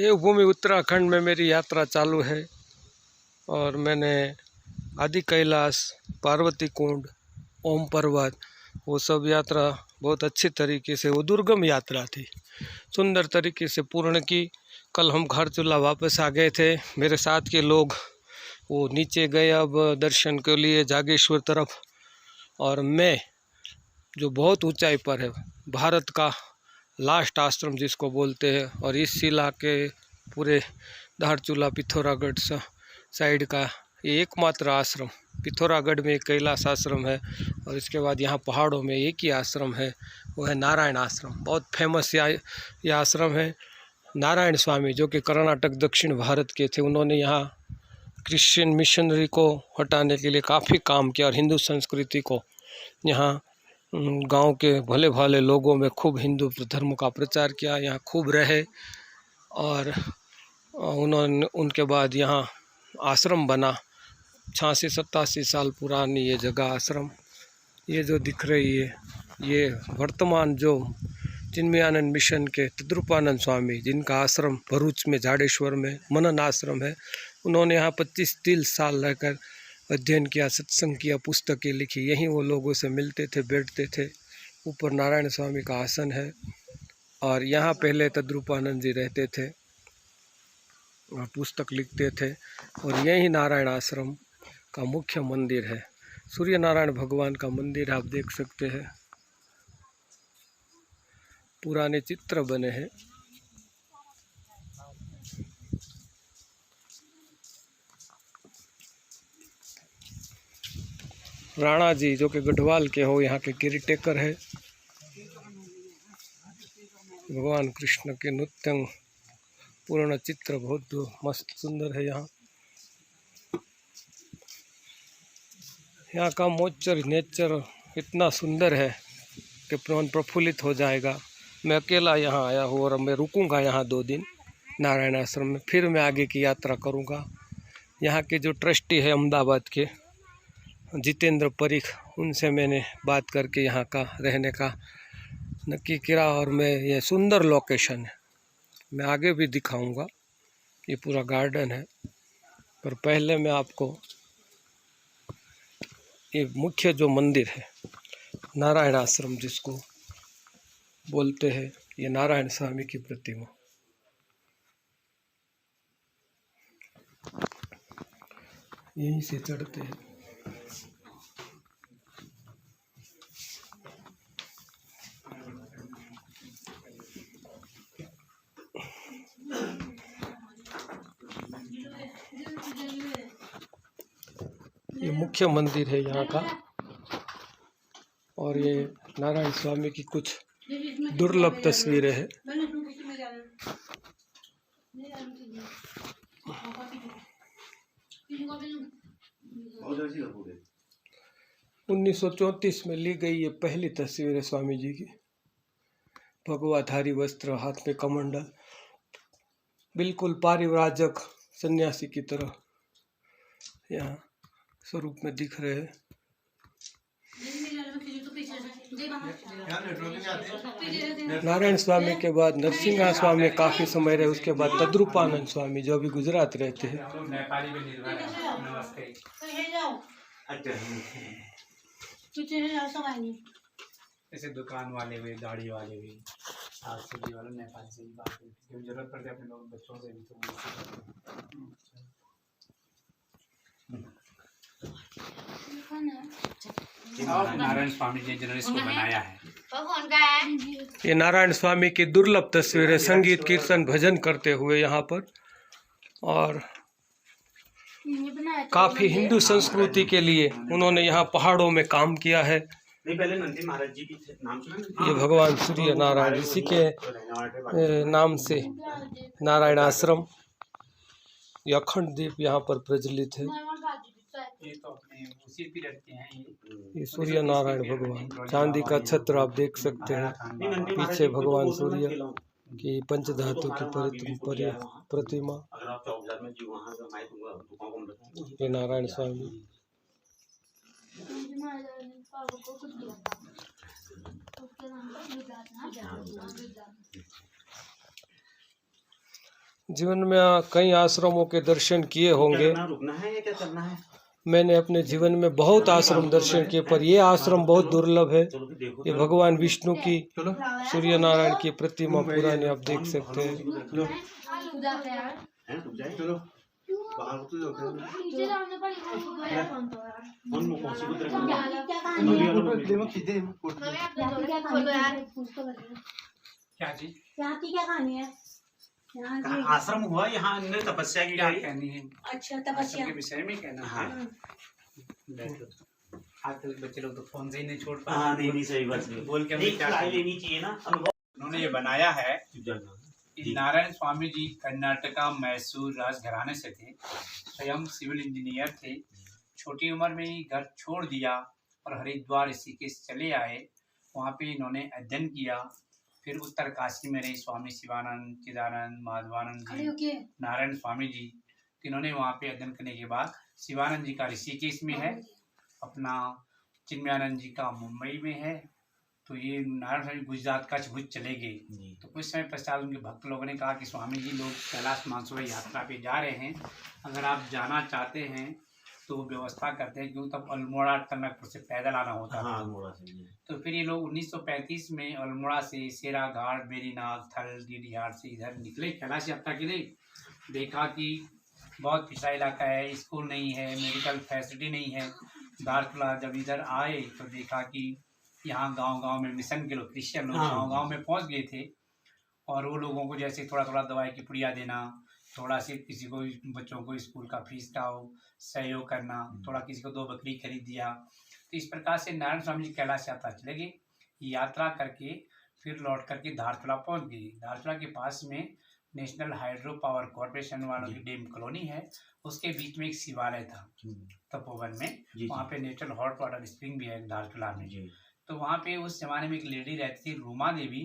देवभूमि उत्तराखंड में मेरी यात्रा चालू है और मैंने आदि कैलाश, पार्वती कुंड, ओम पर्वत वो सब यात्रा बहुत अच्छी तरीके से, वो दुर्गम यात्रा थी, सुंदर तरीके से पूर्ण की। कल हम घर चूल्हा वापस आ गए थे। मेरे साथ के लोग वो नीचे गए अब दर्शन के लिए जागेश्वर तरफ, और मैं जो बहुत ऊंचाई पर है, भारत का लास्ट आश्रम जिसको बोलते हैं, और इस शिला के पूरे धारचूला पिथौरागढ़ साइड का ये एकमात्र आश्रम, पिथौरागढ़ में एक कैलाश आश्रम है और इसके बाद यहाँ पहाड़ों में एक ही आश्रम है, वो है नारायण आश्रम। बहुत फेमस यह आश्रम है। नारायण स्वामी जो कि कर्नाटक दक्षिण भारत के थे, उन्होंने यहाँ क्रिश्चियन मिशनरी को हटाने के लिए काफ़ी काम किया और हिंदू संस्कृति को यहाँ गांव के भले भाले लोगों में खूब हिंदू धर्म का प्रचार किया, यहाँ खूब रहे। और उनके बाद यहाँ आश्रम बना। 86-87 साल पुरानी ये जगह आश्रम, ये जो दिख रही है ये वर्तमान जो चिन्मयानंद मिशन के तद्रूपानंद स्वामी, जिनका आश्रम भरूच में जाडेश्वर में मनन आश्रम है, उन्होंने यहाँ 25-30 साल रहकर अध्ययन किया, सत्संग किया, पुस्तकें लिखी। यहीं वो लोगों से मिलते थे, बैठते थे। ऊपर नारायण स्वामी का आसन है और यहाँ पहले तद्रूपानंद जी रहते थे और पुस्तक लिखते थे। और यही नारायण आश्रम का मुख्य मंदिर है। सूर्य नारायण भगवान का मंदिर आप देख सकते हैं, पुराने चित्र बने हैं। राणा जी जो कि गढ़वाल के हो, यहाँ के केयरटेकर है। भगवान कृष्ण के नृत्य पूर्ण चित्र बहुत मस्त सुंदर है। यहाँ का नेचर इतना सुंदर है कि प्राण प्रफुल्लित हो जाएगा। मैं अकेला यहाँ आया हूँ और मैं रुकूंगा यहाँ 2 दिन नारायण आश्रम में, फिर मैं आगे की यात्रा करूँगा। यहाँ के जो ट्रस्टी है अहमदाबाद के जितेंद्र परीख, उनसे मैंने बात करके यहाँ का रहने का नक्की किया और मैं ये सुंदर लोकेशन है, मैं आगे भी दिखाऊंगा। ये पूरा गार्डन है, पर पहले मैं आपको ये मुख्य जो मंदिर है नारायण आश्रम जिसको बोलते हैं, ये नारायण स्वामी की प्रतिमा, यहीं से चढ़ते हैं। ये मुख्य मंदिर है यहाँ का, और ये नारायण स्वामी की कुछ दुर्लभ तस्वीरें हैं। 1934 में ली गई ये पहली तस्वीर है स्वामी जी की। भगवाधारी वस्त्र, हाथ में कमंडल, बिल्कुल पारिव्राजक सन्यासी की तरह यहाँ स्वरूप में दिख रहे हैं। नारायण स्वामी के बाद नरसिंहा स्वामी काफी समय रहे, उसके बाद तद्रूपानंद स्वामी जो अभी गुजरात रहते हैं। ऐसे दुकान वाले भी, गाड़ी वाले भी, सब्जी वाले नेपाली से भी बात करते, जरूरत पड़ती है अपने लोग बच्चों से भी। तो नारायण स्वामी जी जिन्होंने इसको बनाया है, ये नारायण स्वामी की दुर्लभ तस्वीर है, संगीत कीर्तन भजन करते हुए यहाँ पर, और काफी हिंदू संस्कृति के लिए उन्होंने यहाँ पहाड़ों में काम किया है। ये भगवान सूर्य नारायण ऋषि के नाम से नारायण आश्रम, ये अखंड दीप यहाँ पर प्रज्वलित है। ये तो अपने उसी पीरियड के हैं। ये सूर्य नारायण भगवान, चांदी का छत्र आप देख सकते हैं। पीछे भगवान सूर्य की पंचधातु की प्रतिमा, ये नारायण स्वामी। जीवन में कई आश्रमों के दर्शन किए होंगे। रुकना है या क्या करना है? मैंने अपने जीवन में बहुत आश्रम दर्शन किए, पर ये आश्रम बहुत दुर्लभ है। ये भगवान विष्णु की, सूर्य नारायण की प्रतिमा पुरानी आप देख सकते हैं। चलो बाहर क्या चीज क्या कहानी है? आश्रम हुआ यहाँ हमने तपस्या की क्या गई। कहनी है अच्छा आश्रम तपस्या। के विषय में कहना है। हाँ बैठो। आजकल के बच्चे लोग तो फोन से ही नहीं छोड़ हाँ पाते। नहीं सही बात नहीं। बोल के हमें क्या राय कहें? लेनी चाहिए ना अनुभव। उन्होंने ये बनाया है कि जी। नारायण स्वामी जी कर्नाटका मैसूर राजघराने से थे, स्वयं सिविल इंजीनियर थे। छोटी उम्र में ही घर छोड़ दिया और हरिद्वार ऋषिकेश चले आए। वहाँ पे इन्होंने अध्ययन किया। फिर उत्तरकाशी में रहे स्वामी शिवानंद, चिदानंद, माधवानंद जी, नारायण स्वामी जी। तो इन्होंने वहाँ पे अध्ययन करने के बाद शिवानंद जी का ऋषिकेश में है, अपना चिन्मयानंद जी का मुंबई में है। तो ये नारायण स्वामी गुजरात कच्छ भुज चले गए। तो कुछ समय पश्चात उनके भक्त लोगों ने कहा कि स्वामी जी लोग कैलाश मानसरोवर यात्रा पे जा रहे हैं, अगर आप जाना चाहते हैं तो व्यवस्था करते हैं, क्योंकि तब अल्मोड़ा टनकपुर से पैदल आना होता था। तो फिर ये लोग 1935 में अल्मोड़ा से सेरा घाट, बेरीनाथ, थल, डीडीहाट से इधर निकले कैलाश यात्रा के लिए। देखा कि बहुत पिछड़ा इलाका है, स्कूल नहीं है, मेडिकल फैसिलिटी नहीं है। दारचूला जब इधर आए तो देखा कि यहाँ गांव-गांव में मिशन के लोग, क्रिश्चियन लोग गांव-गांव में पहुंच गए थे। और वो लोगों को जैसे थोड़ा-थोड़ा दवाई की पुड़िया देना, थोड़ा सी किसी को बच्चों को स्कूल का फीस का सहयोग करना, थोड़ा किसी को 2 बकरी खरीद दिया। तो इस प्रकार से नारायण स्वामी जी कैलाश यात्रा चले गए। यात्रा करके फिर लौट करके धारचूला पहुंच गए। धारचूला के पास में नेशनल हाइड्रो पावर कॉरपोरेशन वालों की डैम कॉलोनी है, उसके बीच में एक शिवालय था तपोवन में। वहाँ पे नेचुरल हॉट वाटर स्प्रिंग भी है धारचूला में। तो वहाँ पे उस जमाने में एक लेडी रहती थी, रूमा देवी।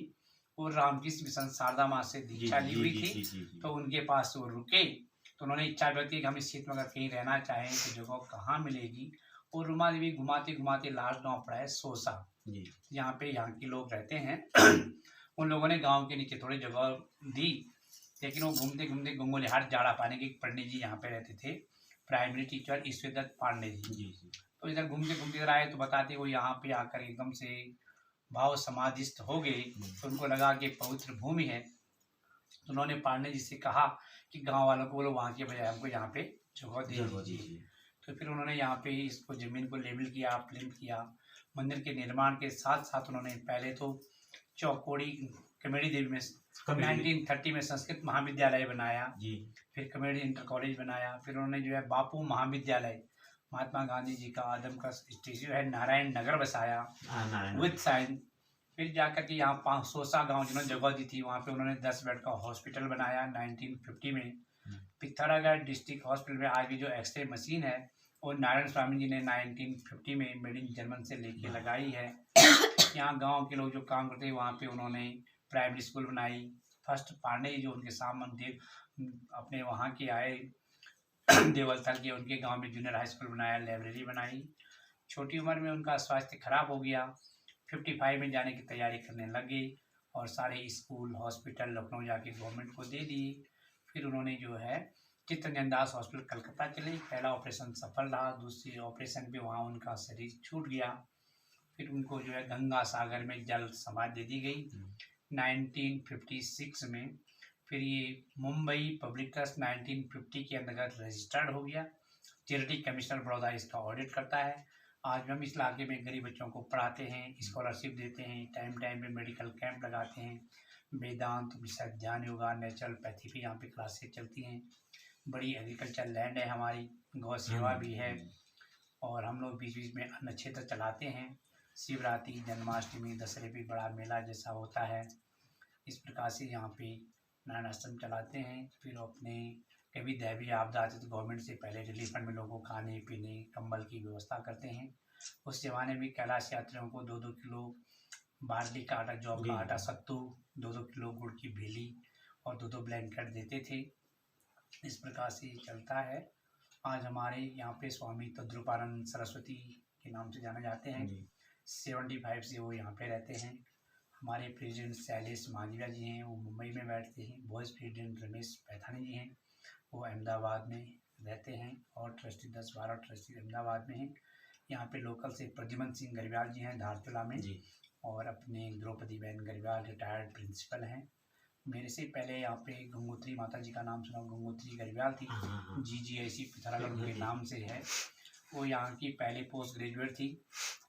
वो रामकृष्ण मिशन शारदा माँ से दीक्षा ली हुई थी। तो उनके पास वो रुके, तो उन्होंने इच्छा व्यक्त की कि हम इस क्षेत्र में अगर कहीं रहना चाहें तो जगह कहाँ मिलेगी। और रूमा देवी घुमाते घुमाते लास्ट गाँव पड़ा है सोसा, यहाँ पे यहाँ के लोग रहते हैं। उन लोगों ने गाँव के नीचे थोड़ी जगह दी, लेकिन वो घूमते घूमते गंगोलीहाट जाड़ा पानी के पंडित जी यहाँ पे रहते थे, प्राइमरी टीचर ईश्वरदत्त पांडे जी। तो इधर घूमते घूमते इधर आए तो बताते वो यहाँ पे आकर एकदम से भाव समाधिस्थ हो गए। तो उनको लगा कि पवित्र भूमि है। तो उन्होंने पांडे जी से कहा कि गांव वालों को बोलो वहाँ के बजाय हमको यहाँ पे जगह दे दीजिए। तो फिर उन्होंने यहाँ पे इसको ज़मीन को लेवल किया, प्लिंथ किया। मंदिर के निर्माण के साथ साथ उन्होंने पहले तो चौकोड़ी कमेटी देवी में 1930 में संस्कृत महाविद्यालय बनाया, फिर कमेटी इंटर कॉलेज बनाया। फिर उन्होंने जो है बापू महाविद्यालय, महात्मा गांधी जी का आदम का स्टेच्यू है, नारायण नगर बसाया विद साइन। फिर जाकर के यहाँ 500 गाँव जिन्होंने जगह दी थी वहाँ पे उन्होंने 10 बेड का हॉस्पिटल बनाया 1950 में। पिथौरागढ़ डिस्ट्रिक्ट हॉस्पिटल में आज भी जो एक्सरे मशीन है वो नारायण स्वामी जी ने 1950 में मेड इन जर्मन से लेके लगाई है। यहाँ गांव के लोग जो काम करते हैं वहाँ पे उन्होंने प्राइमरी स्कूल बनाई। फर्स्ट पांडे जो उनके सामने अपने वहाँ के आए देवलथल के, उनके गांव में जूनियर हाई स्कूल बनाया, लाइब्रेरी बनाई। छोटी उम्र में उनका स्वास्थ्य खराब हो गया, 55 में जाने की तैयारी करने लगे और सारे स्कूल हॉस्पिटल लखनऊ जाके गवर्नमेंट को दे दिए। फिर उन्होंने जो है चित्तरंजन दास हॉस्पिटल कलकत्ता चले। पहला ऑपरेशन सफल रहा, दूसरे ऑपरेशन पे वहाँ उनका शरीर छूट गया। फिर उनको जो है गंगा सागर में जल समाधि दे दी गई 1956 में। फिर ये मुंबई पब्लिक ट्रस्ट 1950 के अंतर्गत रजिस्टर्ड हो गया। चैरिटी कमिश्नर बड़ौदा इसका ऑडिट करता है। आज भी हम इस इलाके में गरीब बच्चों को पढ़ाते हैं, स्कॉलरशिप देते हैं, टाइम टाइम पे मेडिकल कैंप लगाते हैं। वेदांत, विशद ध्यान, योगा, नेचुरोपैथी भी यहाँ पे क्लासेस चलती हैं। बड़ी एग्रीकल्चर लैंड है हमारी, गौ सेवा भी है। और हम लोग बीच बीच में अन्न क्षेत्र चलाते हैं। शिवरात्रि, जन्माष्टमी, दशहरे भी बड़ा मेला जैसा होता है। इस प्रकार से यहाँ पे नारायण आश्रम चलाते हैं। फिर अपने कभी दैवीय आपदा आती तो गवर्नमेंट से पहले रिलीफ फंड में लोगों को खाने पीने कंबल की व्यवस्था करते हैं। उस जमाने में कैलाश यात्रियों को 2-2 किलो बार्ली का आटा, जौ का आटा, सत्तू, 2-2 किलो गुड़ की भेली और 2-2 ब्लैंकेट देते थे। इस प्रकार से चलता है। आज हमारे यहाँ पे स्वामी तद्रुपानंद सरस्वती के नाम से जाने जाते हैं। 75 से वो यहाँ पे रहते हैं। हमारे प्रेसिडेंट शैलेश मालविया जी हैं, वो मुंबई में बैठते हैं। वाइस प्रेसिडेंट रमेश पैथानी जी हैं, वो अहमदाबाद में रहते हैं। और ट्रस्टी 10-12 ट्रस्टी अहमदाबाद में हैं। यहाँ पे लोकल से प्रद्युमन सिंह गरवाल जी हैं धारचूला में जी। और अपने द्रौपदी बहन गरवाल रिटायर्ड प्रिंसिपल हैं। मेरे से पहले यहाँ पे गंगोत्री माता जी का नाम सुना, गंगोत्री गरवाल थी, GGIC पिथौरागढ़ उनके नाम से है। वो यहाँ की पहले पोस्ट ग्रेजुएट थी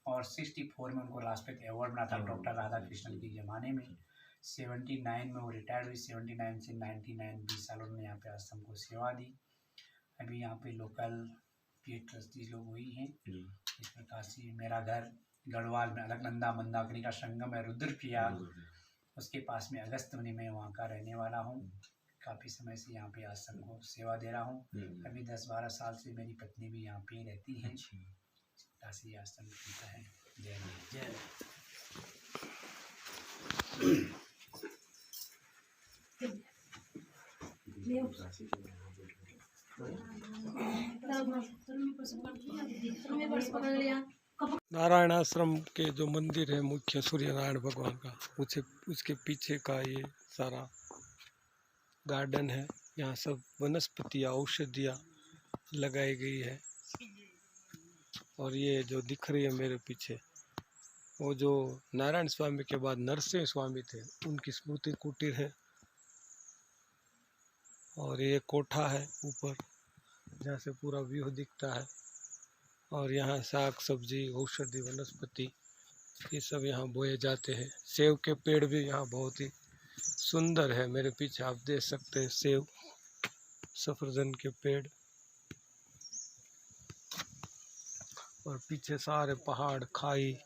और 64 में उनको राष्ट्रपति अवार्ड मिला था डॉक्टर राधा कृष्णन के ज़माने में। 79 में वो रिटायर्ड हुई। 79 से 99 20 साल उन्होंने यहाँ पे आश्रम को सेवा दी। अभी यहाँ पे लोकल 8 ट्रस्टी लोग हुई हैं। इस प्रकार से मेरा घर गढ़वाल में अलकनंदा मंदाकिनी का संगम है रुद्रप्रिया, उसके पास में अगस्तमुनि में वहाँ का रहने वाला हूँ। काफ़ी समय से यहाँ पे आश्रम को सेवा दे रहा हूँ। अभी 10-12 साल से मेरी पत्नी भी यहाँ पे रहती है। काशी आश्रम चलता है। जय जय। नारायण आश्रम के जो मंदिर है मुख्य सूर्य नारायण भगवान का, उसके पीछे का ये सारा गार्डन है। यहाँ सब वनस्पतियाँ औषधियाँ लगाई गई है। और ये जो दिख रही है मेरे पीछे, वो जो नारायण स्वामी के बाद नरसिंह स्वामी थे, उनकी स्मृति कुटीर है। और ये कोठा है ऊपर, जहाँ से पूरा व्यू दिखता है। और यहाँ साग सब्जी औषधि वनस्पति ये सब यहाँ बोए जाते हैं। सेव के पेड़ भी यहाँ बहुत ही सुंदर है। मेरे पीछे आप देख सकते हैं सेव, सफरजन के पेड़, और पीछे सारे पहाड़, खाई,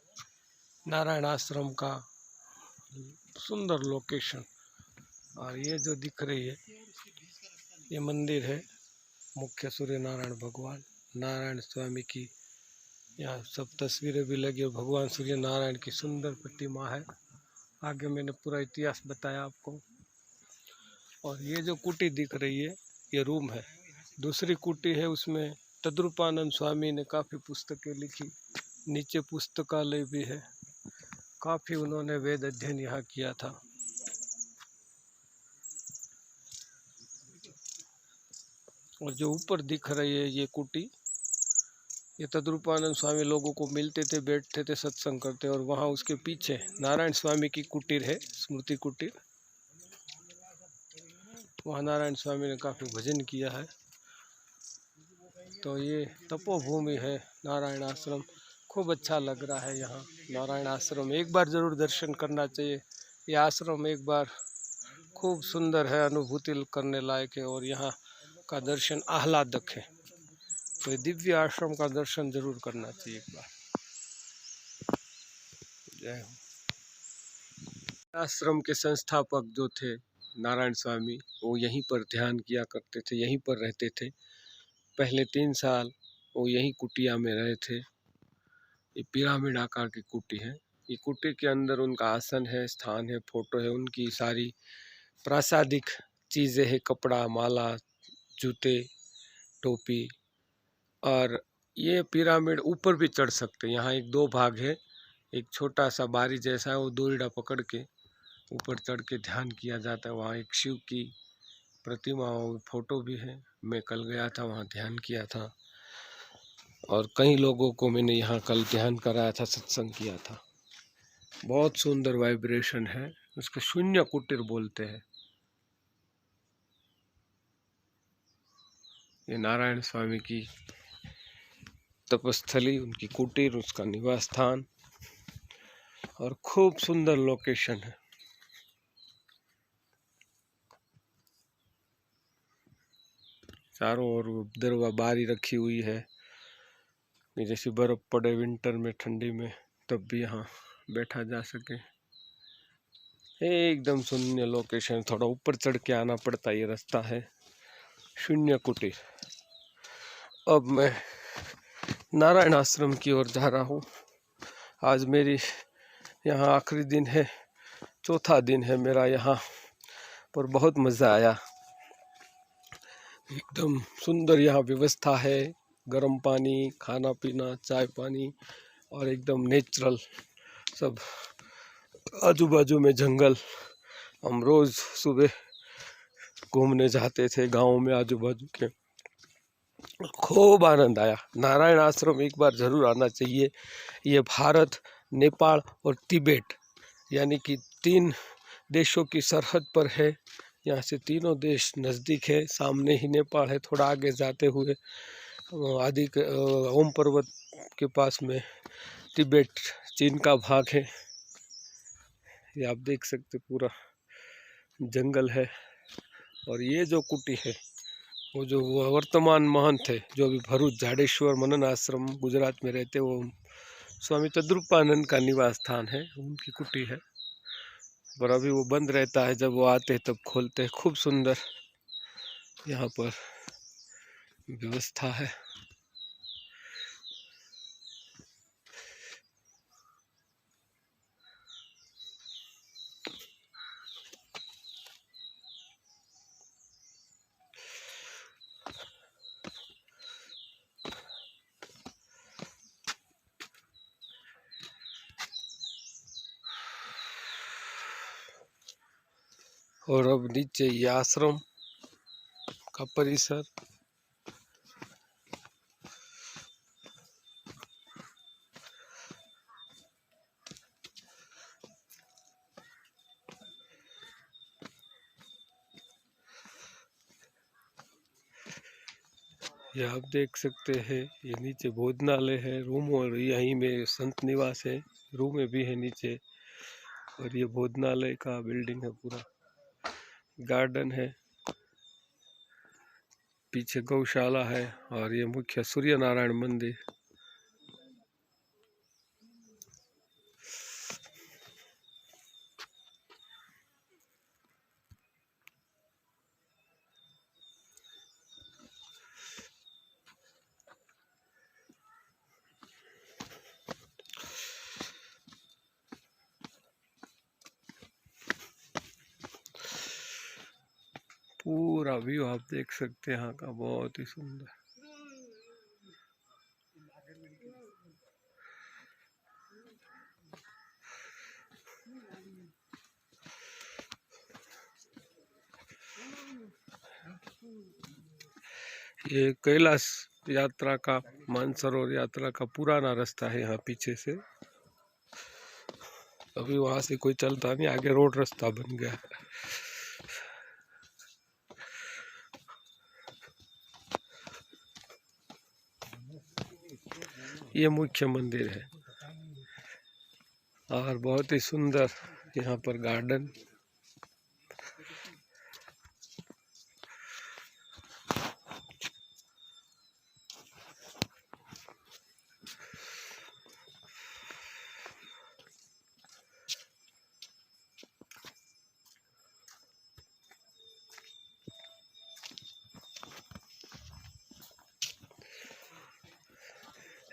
नारायण आश्रम का सुंदर लोकेशन। और ये जो दिख रही है ये मंदिर है मुख्य सूर्य नारायण भगवान नारायण स्वामी की। यहाँ सब तस्वीरें भी लगी और भगवान सूर्य नारायण की सुंदर प्रतिमा है। आगे मैंने पूरा इतिहास बताया आपको। और ये जो कुटी दिख रही है ये रूम है। दूसरी कुटी है, उसमें तद्रूपानंद स्वामी ने काफ़ी पुस्तकें लिखी। नीचे पुस्तकालय भी है, काफ़ी उन्होंने वेद अध्ययन यहाँ किया था। और जो ऊपर दिख रही है ये कुटी, ये तद्रूपानंद स्वामी लोगों को मिलते थे, बैठते थे, सत्संग करते। और वहाँ उसके पीछे नारायण स्वामी की कुटीर है, स्मृति कुटीर। वहाँ नारायण स्वामी ने काफ़ी भजन किया है। तो ये तपोभूमि है नारायण आश्रम। खूब अच्छा लग रहा है यहाँ नारायण आश्रम। एक बार ज़रूर दर्शन करना चाहिए। ये आश्रम एक बार खूब सुंदर है, अनुभूति करने लायक है। और यहाँ का दर्शन आह्लादक है। तो दिव्य आश्रम का दर्शन जरूर करना चाहिए एक बार। जय हो। आश्रम के संस्थापक जो थे नारायण स्वामी, वो यहीं पर ध्यान किया करते थे, यहीं पर रहते थे। पहले 3 साल वो यहीं कुटिया में रहे थे। ये पिरामिड आकार की कुटी है। ये कुटी के अंदर उनका आसन है, स्थान है, फोटो है, उनकी सारी प्रासादिक चीज़ें हैं, कपड़ा, माला, जूते, टोपी। और ये पिरामिड ऊपर भी चढ़ सकते हैं। यहाँ 2 भाग है। एक छोटा सा बारी जैसा है, वो दोरडा पकड़ के ऊपर चढ़ के ध्यान किया जाता है। वहाँ एक शिव की प्रतिमा और फोटो भी है। मैं कल गया था, वहाँ ध्यान किया था। और कई लोगों को मैंने यहाँ कल ध्यान कराया था, सत्संग किया था। बहुत सुंदर वाइब्रेशन है। उसको शून्य कुटीर बोलते हैं। ये नारायण स्वामी की तपस्थली, उनकी कुटीर, उसका निवास स्थान, और खूब सुंदर लोकेशन है। चारों ओर दरवा बारी रखी हुई है कि जैसे बर्फ पड़े विंटर में, ठंडी में, तब भी यहाँ बैठा जा सके। एकदम शून्य लोकेशन। थोड़ा ऊपर चढ़ के आना पड़ता है, ये रास्ता है शून्य कुटीर। अब मैं नारायण आश्रम की ओर जा रहा हूँ। आज मेरी यहाँ आखिरी दिन है, चौथा दिन है मेरा यहाँ पर। बहुत मज़ा आया। एकदम सुंदर यहाँ व्यवस्था है, गर्म पानी, खाना पीना, चाय पानी, और एकदम नेचुरल सब आजू बाजू में जंगल। हम रोज़ सुबह घूमने जाते थे गाँव में आजू बाजू के। खूब आनंद आया। नारायण आश्रम एक बार ज़रूर आना चाहिए। ये भारत, नेपाल और तिब्बत यानी कि 3 देशों की सरहद पर है। यहाँ से तीनों देश नज़दीक है। सामने ही नेपाल है, थोड़ा आगे जाते हुए ओम पर्वत के पास में तिब्बत चीन का भाग है। ये आप देख सकते पूरा जंगल है। और ये जो कुटी है वो जो वर्तमान महंत है, जो अभी भरूच जाडेश्वर मनन आश्रम गुजरात में रहते, वो स्वामी तद्रूपानंद का निवास स्थान है, उनकी कुटी है। पर अभी वो बंद रहता है, जब वो आते हैं तब खोलते हैं। खूब सुंदर यहाँ पर व्यवस्था है। और अब नीचे ये आश्रम का परिसर। ये आप देख सकते हैं, ये नीचे भोजनालय है, रूम, और यहीं में संत निवास है, रूमें भी है नीचे। और ये भोजनालय का बिल्डिंग है, पूरा गार्डन है, पीछे गौशाला है, और ये मुख्य सूर्य नारायण मंदिर। पूरा व्यू आप देख सकते हैं यहाँ का, बहुत ही सुंदर। ये कैलाश यात्रा का, मानसरोवर यात्रा का पुराना रास्ता है यहाँ पीछे से। अभी वहां से कोई चलता नहीं, आगे रोड रास्ता बन गया है। ये मुख्य मंदिर है, और बहुत ही सुंदर यहाँ पर गार्डन।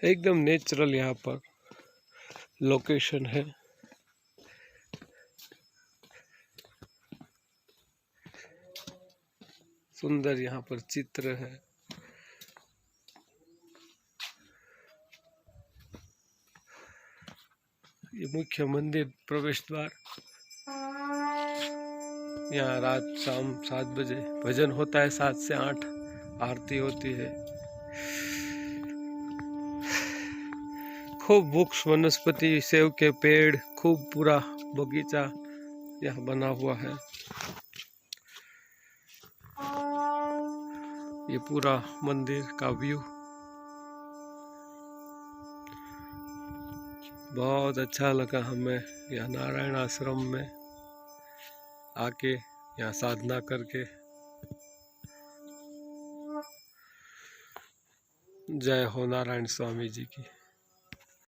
एकदम नेचुरल यहाँ पर लोकेशन है। सुंदर यहाँ पर चित्र है। ये मुख्य मंदिर प्रवेश द्वार। यहाँ रात शाम 7 बजे भजन होता है, 7 से 8 आरती होती है। खूब वृक्ष, वनस्पति, सेब के पेड़, खूब पूरा बगीचा यहाँ बना हुआ है। ये पूरा मंदिर का व्यू बहुत अच्छा लगा हमें, यहाँ नारायण आश्रम में आके, यहाँ साधना करके। जय हो नारायण स्वामी जी की।